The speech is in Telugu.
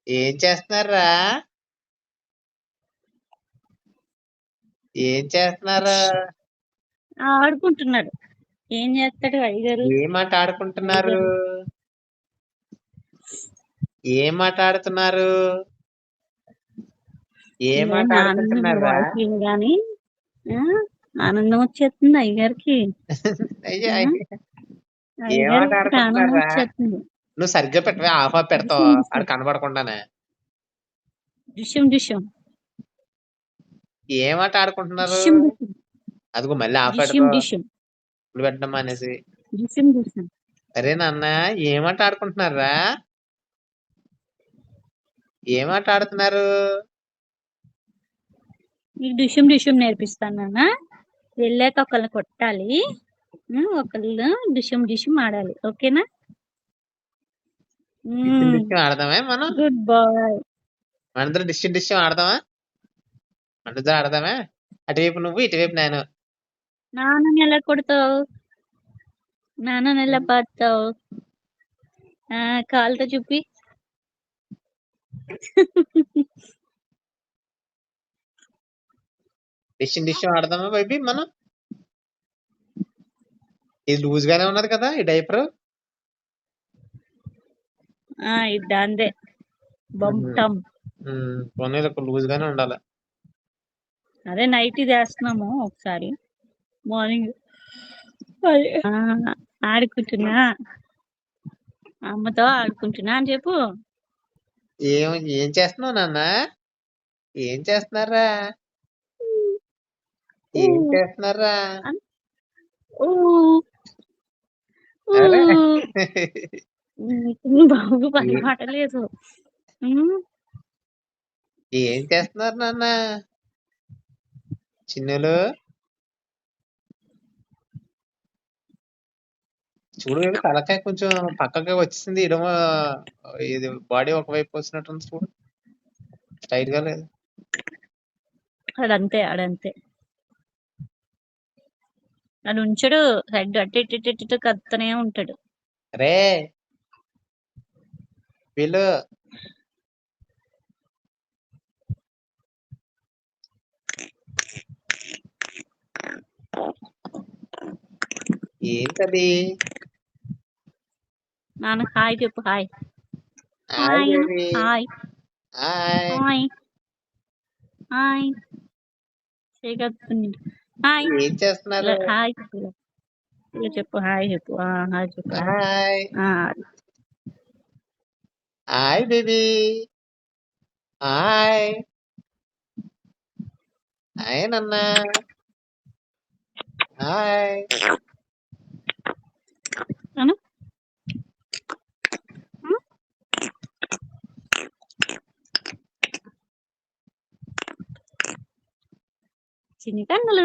ఏం చేస్తున్నారా? ఏం చేస్తున్నారు? ఆడుకుంటున్నాడు. ఏం చేస్తాడు అయ్యగారు? ఏం ఆట ఆడుకుంటున్నారు? అయ్యగారు ఏం ఆట ఆడుతున్నారు? ఏం ఆట ఆనందం ఆడుకుంటున్నారా? వాయిస్ వినగాని ఆనందం వచ్చేస్తుంది అయ్యగారికి. అయ్యో ఆ, ఏం ఆట అయ్యగారికి ఆనందం ఆడుకుంటున్నారా? వచ్చేస్తుంది. నువ్వు సరిగ్గా పెట్టవే, ఆఫ్ పెడతావు డిషం ఆడు డిషం కనబడకుండానే. డిషం డిషం ఏం ఆట ఆడుకుంటున్నారు? డిషం డిషం అదిగో మళ్ళీ ఆఫ్ డిషం పెడతావు డిషం ఇప్పుడు పెట్టడం అనేసి. డిషం డిషం అరే నాన్న, ఏం ఆట ఆడుకుంటున్నారా? ఏం ఆట ఆడుతున్నారు? నీకు డిషం డిషం నేర్పిస్తాను నాన్న. వెళ్ళాక ఒకళ్ళని కొట్టాలి, ఒకళ్ళు డిషం డిషం ఆడాలి. ఓకేనా? డిస్టిం ఆడదామే మనం? Good boy. మనందరం డిస్టిం ఆడదామా? మనందరం ఆడదామే? అటువైపు నువ్వు, ఇటువైపు నేను. నాన్నని ఎలా కొడతావు? నాన్నని ఎలా పాతావు? కాలుతో చూపి. డిస్టిం ఆడదామా బైబీ మనం? ఇది లూజ్ గానే ఉన్నది కదా ఈ డైపర్. ఇది దాందే బంటం. కొన్ని లూజ్ గానే ఉండాలి. అదే నైట్ ఇది వేస్తున్నాము ఒకసారి, మార్నింగ్ ఆడుకుంటున్నా, అమ్మతో ఆడుకుంటున్నా అని చెప్పు. ఏం చేస్తున్నావు నాన్న? ఏం చేస్తున్నారా? ఏం చేస్తున్నారా? అరే బాబు పని మాట లేదు. ఏం చేస్తున్నారు నాన్న? చిన్నులు చూడు, తలకాయ కొంచెం పక్కగా వచ్చేసింది. ఇడమ ఇది బాడీ ఒకవైపు వచ్చినట్టుంది చూడు, స్ట్రైట్ గా లేదు. ఆడంతే అది ఉంచడు, హెడ్ అటు ఇటు ఇటు ఇటు కత్తనే ఉంటాడు. రే వీళ్ళు ఏంటది? నాన్న హాయ్ చెప్పు. Hi hi hi baby. Hi hi hi hi చేయగలుగుతుంది. హాయ్ ఏం చేస్తున్నారు? హాయ్ చెప్పు. ఇలా చెప్పు, హాయ్ చెప్పు. హాయ్ చెప్పు. Hi hi baby. Hi hi నాన్న. హాయ్. చిన్ని కన్నులు.